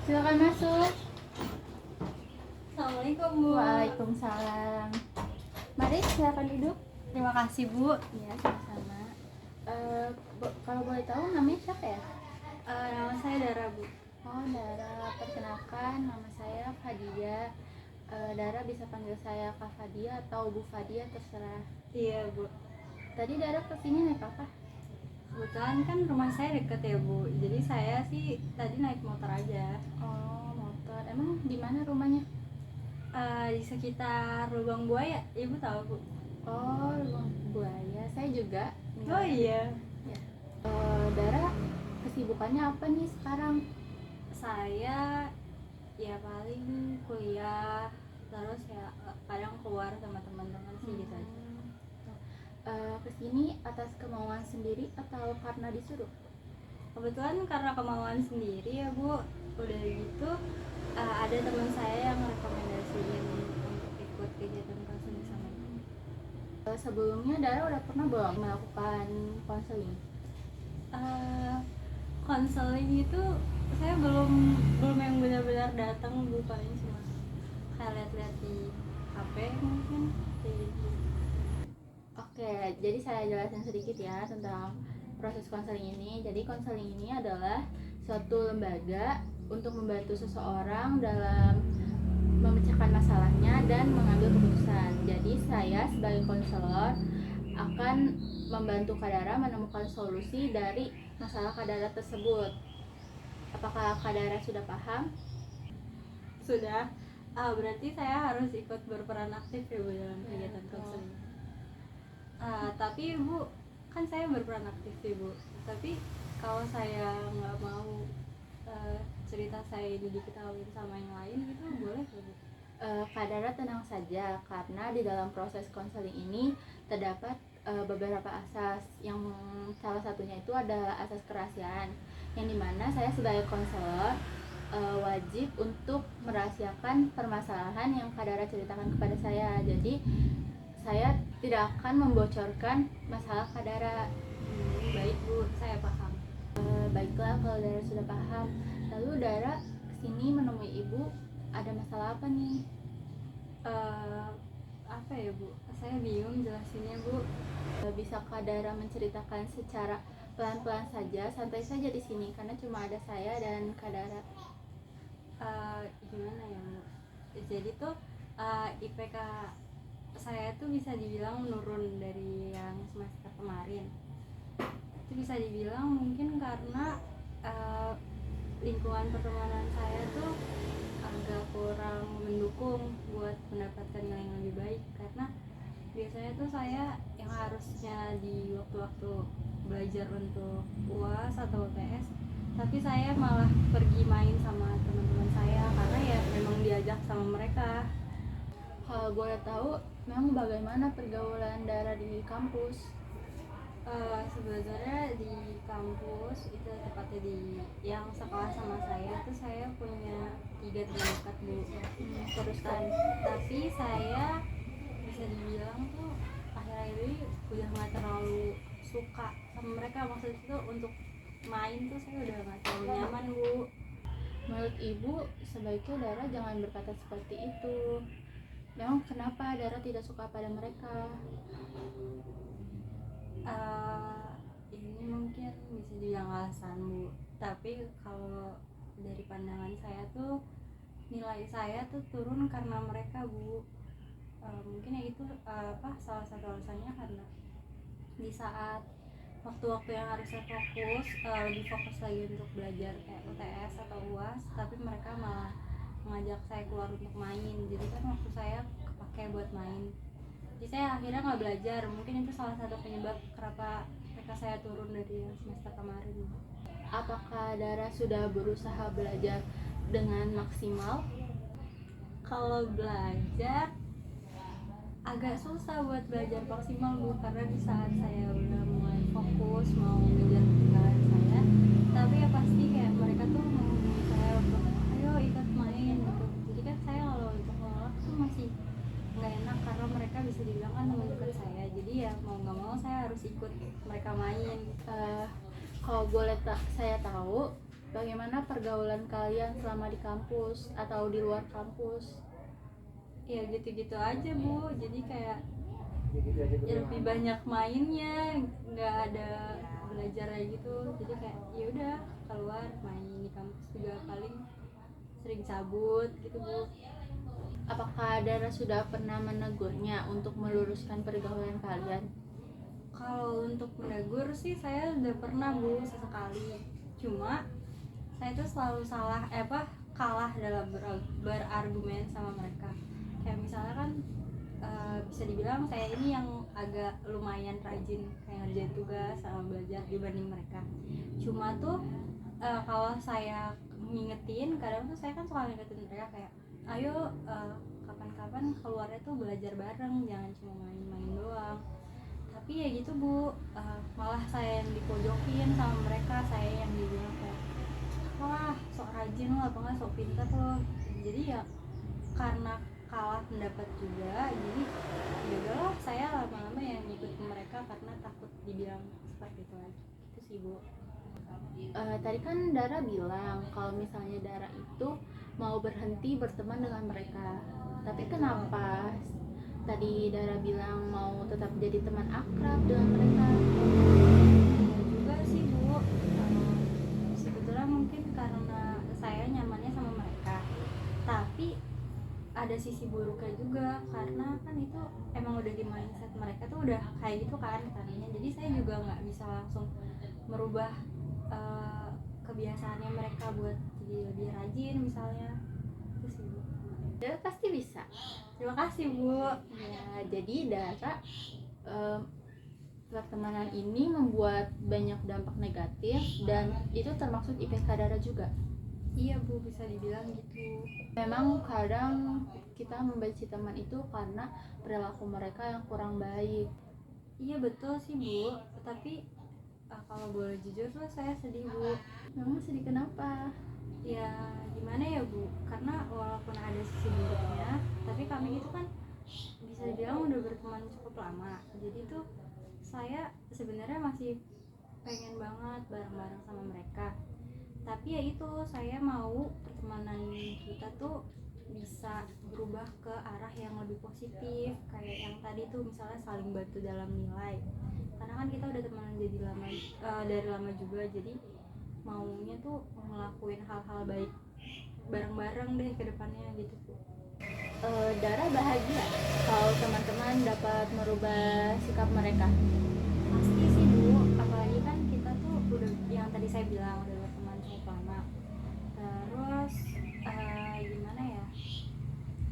Silakan masuk. Assalamualaikum Bu. Waalaikumsalam. Mari silakan duduk. Terima kasih Bu. Ya, sama-sama. Kalau boleh tahu namanya siapa ya? Nama saya Dara Bu. Oh, Dara. Perkenalkan, nama saya Fadia. Dara bisa panggil saya Kak Fadia atau Bu Fadia, terserah. Iya Bu. Tadi Dara kesini naik apa? Kebetulan kan rumah saya deket ya Bu. Jadi saya sih tadi naik motor aja. Oh, motor. Emang di mana rumahnya? Di sekitar Lubang Buaya. Ibu tahu Bu? Oh, Lubang Buaya. Saya juga. Oh iya. Ya. Dara, kesibukannya apa nih sekarang? Saya ya paling kuliah, terus ya kadang keluar sama teman-teman sih gitu aja. Kesini atas kemauan sendiri atau karena disuruh? Kebetulan karena kemauan sendiri ya Bu. Udah gitu ada teman saya yang rekomendasiin untuk ikut kegiatan konseling sama Ibu. Sebelumnya Dara udah pernah belum melakukan konseling? Konseling itu saya belum yang benar-benar datang Bu, paling cuma kayak lihat-lihat di HP mungkin kayak gitu. Oke, jadi saya jelasin sedikit ya tentang proses konseling ini. Jadi konseling ini adalah suatu lembaga untuk membantu seseorang dalam memecahkan masalahnya dan mengambil keputusan. Jadi saya sebagai konselor akan membantu Kak Dara menemukan solusi dari masalah Kak Dara tersebut. Apakah Kak Dara sudah paham? Sudah. Berarti saya harus ikut berperan aktif ya Bu dalam kegiatan konseling. Tapi Bu, kan saya berperan aktif ya Bu. Tapi kalau saya nggak mau cerita saya ini diketahui sama yang lain gitu, boleh nggak Bu? Kak Dara tenang saja, karena di dalam proses konseling ini terdapat beberapa asas. Yang salah satunya itu adalah asas kerahasiaan, yang dimana saya sebagai konselor wajib untuk merahasiakan permasalahan yang Kak Dara ceritakan kepada saya. Jadi saya tidak akan membocorkan masalah Kak Dara. Baik Bu, saya paham. Baiklah, kalau Dara sudah paham. Lalu Dara kesini menemui ibu, ada masalah apa nih? Apa ya Bu? Saya bingung jelasinnya Bu. Bisa Kak Dara menceritakan secara pelan-pelan saja, santai saja di sini karena cuma ada saya dan Kak Dara. Gimana ya Bu? Jadi tuh IPK saya tuh bisa dibilang menurun dari yang semester kemarin. Itu bisa dibilang mungkin karena lingkungan pertemanan saya tuh agak kurang mendukung buat mendapatkan nilai yang lebih baik, karena biasanya tuh saya yang harusnya di waktu-waktu belajar untuk UAS atau UTS, tapi saya malah pergi main sama teman-teman saya karena ya memang diajak sama mereka. Kalau boleh tahu, memang bagaimana pergaulan Dara di kampus? Sebenarnya di kampus itu tepatnya di yang sekolah sama saya tuh saya punya 3 teman dekat Bu. Teruskan, tapi saya bisa dibilang tuh akhir-akhir ini udah nggak terlalu suka sama mereka. Maksudnya tuh untuk main tuh saya udah nggak terlalu nyaman Bu. Menurut ibu, sebaiknya Dara jangan berkata seperti itu. Memang kenapa Dara tidak suka pada mereka? Ini mungkin bisa dibilang alasan Bu, tapi kalau dari pandangan saya tuh nilai saya tuh turun karena mereka Bu. Mungkin ya itu salah satu alasannya, karena di saat waktu-waktu yang harusnya fokus lebih fokus lagi untuk belajar kayak UTS atau UAS, tapi mereka malah mengajak saya keluar untuk main. Jadi kan waktu saya kepake buat main, jadi saya akhirnya nggak belajar. Mungkin itu salah satu penyebab kenapa mereka saya turun dari yang semester kemarin. Apakah Dara sudah berusaha belajar dengan maksimal? Kalau belajar agak susah buat belajar maksimal Bu, karena di saat saya udah mulai fokus mau ngejar ketinggalan saya, tapi ya pasti kayak mereka tuh menghubungi saya untuk ayo ikut main gitu. Jadi kan saya kalau untuk nolak tuh masih nggak enak, karena mereka bisa dibilang kan teman dekat saya. Jadi ya mau nggak mau saya harus ikut mereka main. Kalau boleh saya tahu, bagaimana pergaulan kalian selama di kampus atau di luar kampus? Ya gitu-gitu aja Bu, jadi kayak ya lebih banyak mainnya, nggak ada belajar gitu. Jadi kayak ya udah keluar main di kampus juga paling sering cabut gitu Bu. Apakah Dara sudah pernah menegurnya untuk meluruskan pergaulan kalian? Kalau untuk menegur sih saya udah pernah Bu sesekali. Cuma saya tuh selalu kalah dalam berargumen sama mereka. Kayak misalnya kan bisa dibilang saya ini yang agak lumayan rajin kayak ngerjain tugas sama belajar dibanding mereka. Cuma tuh kalau saya ngingetin, kadang tuh saya kan suka ngingetin mereka kayak ayo kapan-kapan keluarnya tuh belajar bareng, jangan cuma main-main doang. Tapi ya gitu Bu, malah saya yang dipojokin sama mereka, saya yang dibilang kayak wah sok rajin lo apa nggak sok pintar lo. Jadi ya karena kalah pendapat juga, jadi ya udahlah saya lama-lama yang ngikut mereka karena takut dibilang seperti itu lagi. Itu sih Bu. Tadi kan Dara bilang kalau misalnya Dara itu mau berhenti berteman dengan mereka. Tapi kenapa tadi Dara bilang mau tetap jadi teman akrab dengan mereka? Ya juga sih Bu, sebetulnya mungkin karena saya nyamannya sama mereka, tapi ada sisi buruknya juga karena kan itu emang udah di mindset mereka tuh udah kayak gitu kan tadinya. Jadi saya juga nggak bisa langsung merubah kebiasaannya mereka buat jadi lebih rajin misalnya. Itu sih Bu. Dara pasti bisa. Terima kasih Bu. Ya, jadi Dara pertemanan ini membuat banyak dampak negatif dan itu termaksud IPK Dara juga. Iya Bu, bisa dibilang gitu. Memang kadang kita membenci teman itu karena perilaku mereka yang kurang baik. Iya betul sih Bu, tapi kalau boleh jujur tuh saya sedih Bu. Memang sedih kenapa? Ya gimana ya Bu, karena walaupun ada sisi buruknya, tapi kami itu kan bisa dibilang udah berteman cukup lama. Jadi tuh saya sebenarnya masih pengen banget bareng-bareng sama mereka. Tapi ya itu, saya mau pertemanan kita tuh bisa berubah ke arah yang lebih positif, kayak yang tadi tuh misalnya saling bantu dalam nilai. Karena kan kita udah temenan jadi lama, dari lama juga, jadi maunya tuh ngelakuin hal-hal baik bareng-bareng deh ke depannya gitu Bu. Dara bahagia kalau teman-teman dapat merubah sikap mereka. Pasti sih Bu, apalagi kan kita tuh udah yang tadi saya bilang udah berteman cukup lama. Terus gimana ya,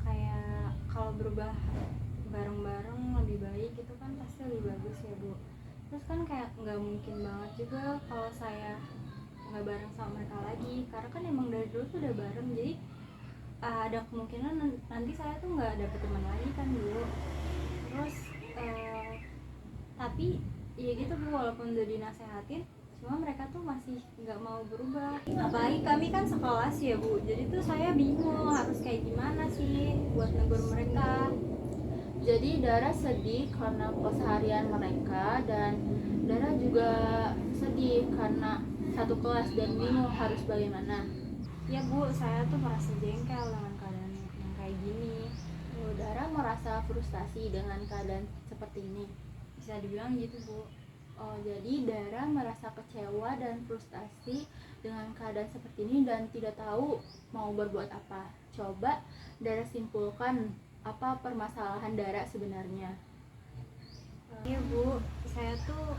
kayak kalau berubah bareng-bareng lebih baik itu kan pasti lebih bagus ya Bu. Terus kan kayak nggak mungkin banget juga kalau saya nggak bareng sama mereka lagi, karena kan emang dari dulu tuh udah bareng. Jadi ada kemungkinan nanti saya tuh nggak dapet teman lagi kan Bu. Terus tapi ya gitu Bu, walaupun udah dinasehatin cuma mereka tuh masih nggak mau berubah. Apalagi kami kan sekelas ya Bu, jadi tuh saya bingung harus kayak gimana sih buat negur mereka. Jadi Dara sedih karena keseharian mereka dan Dara juga sedih karena satu kelas dan bingung harus bagaimana. Ya Bu, saya tuh merasa jengkel dengan keadaan yang kayak gini. Dara merasa frustasi dengan keadaan seperti ini. Bisa dibilang gitu Bu. Jadi Dara merasa kecewa dan frustasi dengan keadaan seperti ini dan tidak tahu mau berbuat apa. Coba Dara simpulkan apa permasalahan Dara sebenarnya. Iya Bu, saya tuh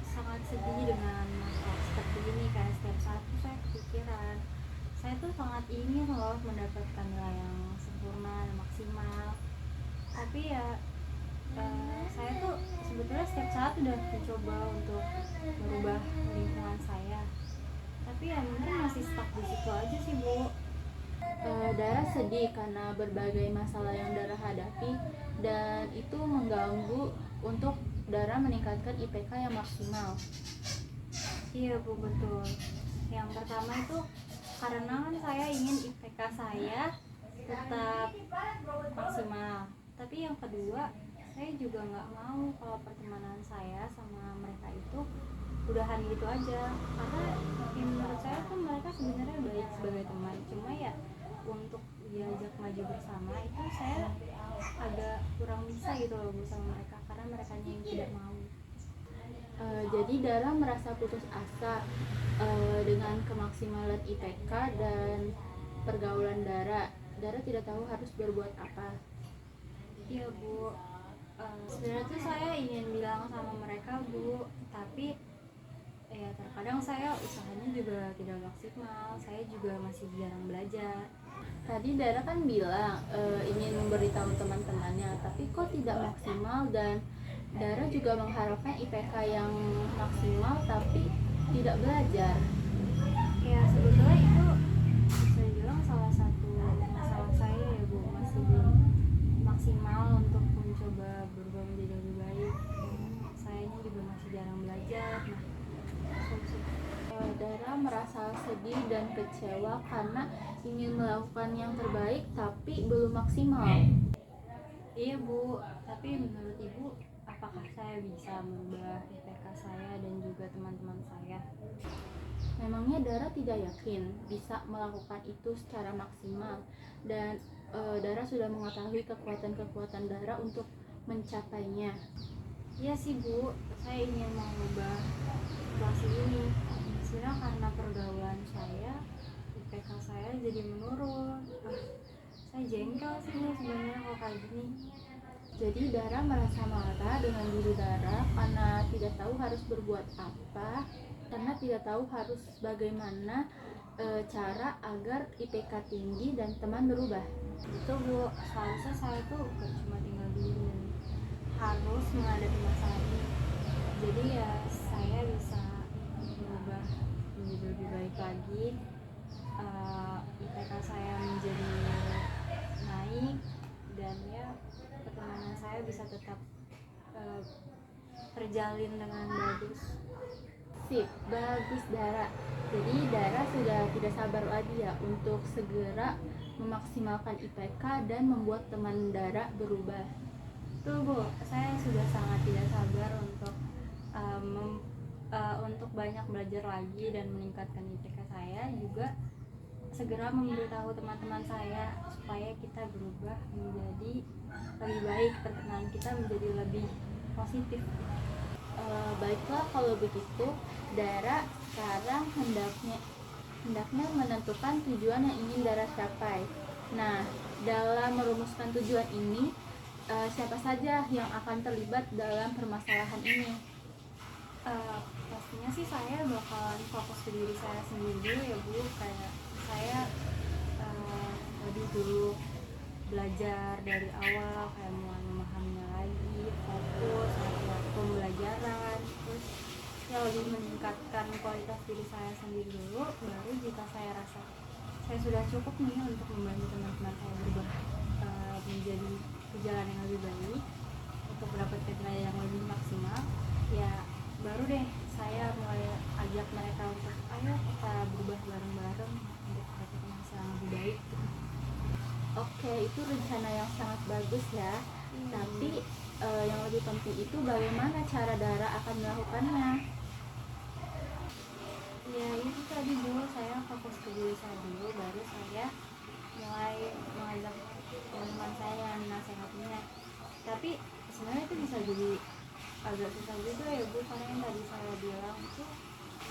sangat sedih dengan masalah seperti ini. Kayak setiap saat tuh saya kepikiran, saya tuh sangat ingin loh mendapatkan nilai yang sempurna dan maksimal. Tapi ya saya tuh sebetulnya setiap saat udah mencoba untuk merubah lingkungan saya, tapi ya mungkin masih stuck di situ aja sih Bu. Dara sedih karena berbagai masalah yang Dara hadapi dan itu mengganggu untuk Dara meningkatkan IPK yang maksimal. Iya Bu, betul. Yang pertama itu karena kan saya ingin IPK saya tetap maksimal. Tapi yang kedua, saya juga nggak mau kalau pertemanan saya sama mereka itu udahan gitu aja. Karena menurut saya tuh mereka belajar bersama itu saya agak kurang bisa gitu loh Bu sama mereka, karena mereka yang tidak mau. Jadi Dara merasa putus asa dengan kemaksimalan IPK dan pergaulan Dara. Dara tidak tahu harus berbuat apa. Iya Bu, sebenarnya tuh saya ingin bilang sama mereka Bu, tapi ya terkadang saya usahanya juga tidak maksimal, saya juga masih jarang belajar. Tadi Dara kan bilang ingin memberitahu teman-temannya, tapi kok tidak maksimal, dan Dara juga mengharapkan IPK yang maksimal tapi tidak belajar. Ya sebetulnya itu bisa dibilang salah satu masalah saya ya Bu, masih belum maksimal untuk mencoba berubah menjadi lebih baik. Sayanya juga masih jarang belajar. Dara merasa sedih dan kecewa karena ingin melakukan yang terbaik tapi belum maksimal. Iya Bu, tapi menurut Ibu apakah saya bisa merubah IPK saya dan juga teman-teman saya? Memangnya Dara tidak yakin bisa melakukan itu secara maksimal, dan Dara sudah mengetahui kekuatan-kekuatan Dara untuk mencapainya. Iya sih Bu, saya ingin mengubah situasi ini. Sebenarnya karena pergaulan saya, IPK saya jadi menurun. Saya jengkel sih Bu sebenarnya kalau kayak gini. Jadi Dara merasa marah dengan diri Dara karena tidak tahu harus berbuat apa, karena tidak tahu harus bagaimana cara agar IPK tinggi dan teman berubah. Itu Bu, seharusnya saya tuh gak cuma tinggal diem dan harus menghadapi masalah ini. Jadi ya saya bisa berubah menjadi lebih baik lagi, IPK saya menjadi naik, dan ya pertemanan saya bisa tetap terjalin dengan bagus. Sip, bagus Dara. Jadi Dara sudah tidak sabar lagi ya untuk segera memaksimalkan IPK dan membuat teman Dara berubah. Tuh Bu, saya sudah sangat tidak sabar untuk banyak belajar lagi dan meningkatkan IPK saya, juga segera memberitahu teman-teman saya supaya kita berubah menjadi lebih baik, pertemanan kita menjadi lebih positif. Baiklah kalau begitu, Dara sekarang hendaknya menentukan tujuan yang ingin Dara capai. Nah, dalam merumuskan tujuan ini, siapa saja yang akan terlibat dalam permasalahan ini? Pastinya sih saya bakalan fokus ke diri saya sendiri dulu ya Bu, kayak saya lebih dulu belajar dari awal, kayak mulai memahaminya lagi, fokus latihan pembelajaran, terus ya lebih meningkatkan kualitas diri saya sendiri dulu, baru jika saya rasa saya sudah cukup nih untuk membantu teman-teman saya berubah menjadi jalan yang lebih baik untuk mendapatkan nilai yang lebih maksimal, ya baru deh saya mulai ajak mereka untuk ayo kita berubah bareng-bareng untuk mendapatkan hasil yang lebih baik. Oke, itu rencana yang sangat bagus ya. Tapi yang lebih penting itu bagaimana cara Dara akan melakukannya. Ya itu tadi dulu, saya fokus ke diri saya dulu, baru saya mulai mengajak teman-teman saya yang nasihatnya. Tapi sebenarnya itu bisa jadi agak susah juga ya Bu, karena yang tadi saya bilang itu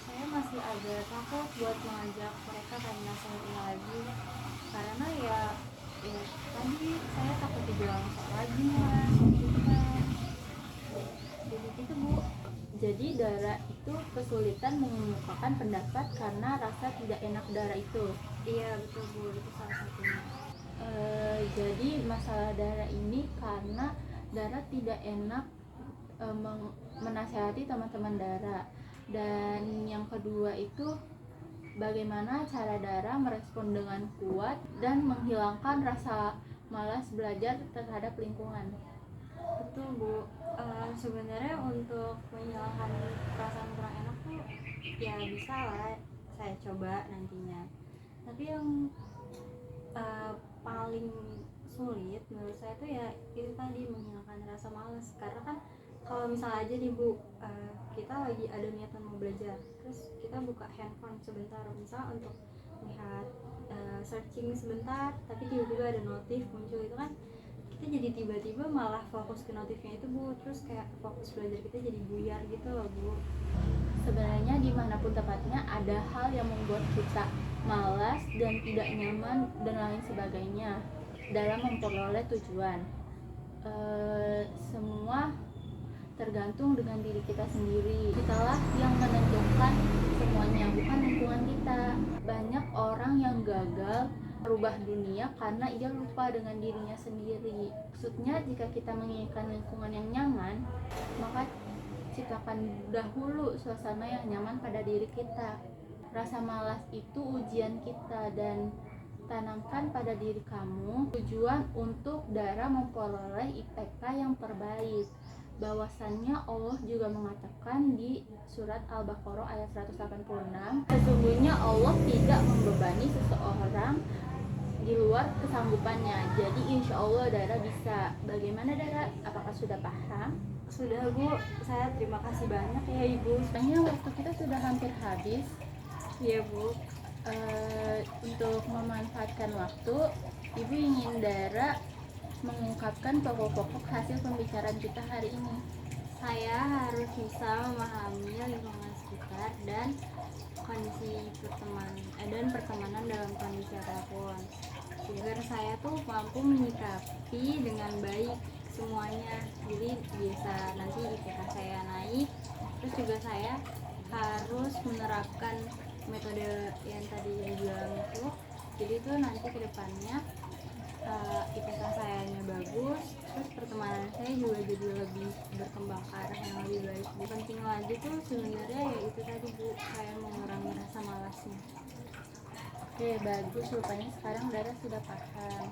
saya masih agak takut buat mengajak mereka kayak nasihatnya lagi, karena ya tadi saya takut dibilang sok rajin lah gitu kan, jadi gitu Bu. Jadi Dara itu kesulitan mengemukakan pendapat karena rasa tidak enak Dara itu. Iya betul Bu, itu salah satunya. Jadi masalah Dara ini karena Dara tidak enak menasihati teman-teman Dara. Dan yang kedua itu bagaimana cara Dara merespon dengan kuat dan menghilangkan rasa malas belajar terhadap lingkungan. Betul Bu, sebenarnya untuk menghilangkan perasaan kurang enak tuh ya bisa lah saya coba nantinya. Tapi yang paling sulit menurut saya tuh ya itu tadi, menghilangkan rasa malas. Karena kan kalau misalnya aja nih Bu, kita lagi ada niatan mau belajar, terus kita buka handphone sebentar misal untuk lihat searching sebentar tapi tiba-tiba ada notif muncul, itu kan kita jadi tiba-tiba malah fokus ke notifnya itu Bu, terus kayak fokus belajar kita jadi buyar gitu loh Bu. Sebenarnya dimanapun tempatnya ada hal yang membuat kita malas dan tidak nyaman dan lain sebagainya dalam memperoleh tujuan. Semua tergantung dengan diri kita sendiri. Kitalah yang menentukan semuanya, bukan lingkungan kita. Banyak orang yang gagal merubah dunia karena ia lupa dengan dirinya sendiri. Maksudnya jika kita menginginkan lingkungan yang nyaman, maka ciptakan dahulu suasana yang nyaman pada diri kita. Rasa malas itu ujian kita, dan tanamkan pada diri kamu tujuan untuk Dara memperoleh IPK yang terbaik. Bahwasannya Allah juga mengatakan di surat Al-Baqarah ayat 186, sesungguhnya Allah tidak membebani seseorang di luar kesanggupannya. Jadi insya Allah Dara bisa. Bagaimana Dara? Apakah sudah paham? Sudah Bu, saya terima kasih banyak ya Ibu. Sebenarnya waktu kita sudah hampir habis. Iya Bu. Untuk memanfaatkan waktu, Ibu ingin Dara mengungkapkan pokok-pokok hasil pembicaraan kita hari ini. Saya harus bisa memahami lingkungan sekitar dan kondisi pertemanan dalam kondisi apapun, agar saya tuh mampu menyikapi dengan baik semuanya. Jadi bisa nanti IPK saya naik, terus juga saya harus menerapkan metode yang tadi dibilang itu. Jadi itu nanti kedepannya IPK saya bagus, terus pertemanan saya juga jadi lebih berkembang ke arah yang lebih baik. Penting lagi tuh sebenarnya ya itu tadi Bu, saya mengurangi rasa malasnya. Oke, bagus. Rupanya sekarang Dara sudah paham.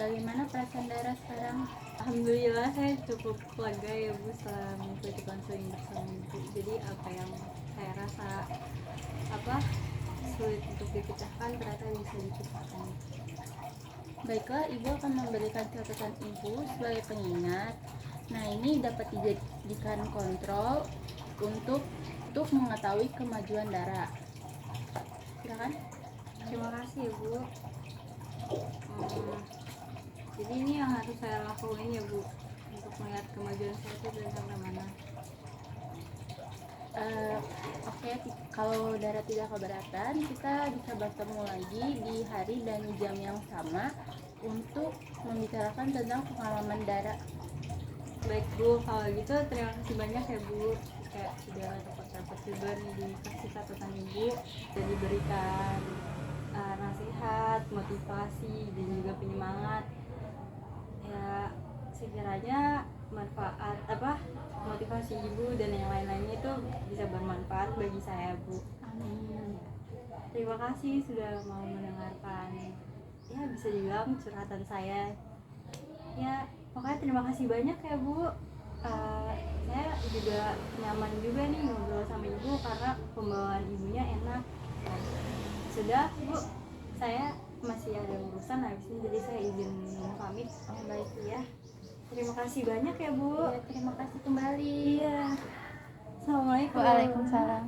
Bagaimana perasaan Dara sekarang? Alhamdulillah saya cukup lega ya Bu setelah mengikuti konseling bersama Ibu. Jadi apa yang saya rasa sulit untuk dipecahkan ternyata bisa dipecahkan. Baiklah, Ibu akan memberikan catatan Ibu sebagai pengingat. Nah, ini dapat dijadikan kontrol untuk mengetahui kemajuan Dara. Silakan. Terima kasih ya Bu. Jadi ini yang harus saya lakuin ya Bu, untuk melihat kemajuan saya itu dari sampai mana. Oke, kalau Dara tidak keberatan, kita bisa bertemu lagi di hari dan jam yang sama untuk membicarakan tentang pengalaman Dara. Baik Bu, kalau gitu terima kasih banyak ya Bu. Kayak sudah dapat juga nih dikasih catatan Ibu, dan diberikan nasihat, motivasi, dan juga penyemangat. Ya sekiranya manfaat motivasi Ibu dan yang lain-lainnya itu bisa bermanfaat bagi saya Bu. Amin. Terima kasih sudah mau mendengarkan, ya bisa dibilang curhatan saya. Ya pokoknya terima kasih banyak ya Bu. Saya juga nyaman juga nih ngobrol sama Ibu karena pembawaan Ibunya enak. Sudah Bu, saya masih ada urusan habis ini, jadi saya izin pamit. Baik Ya. Terima kasih banyak ya Bu. ya, terima kasih kembali. Iya. Assalamualaikum. Waalaikumsalam.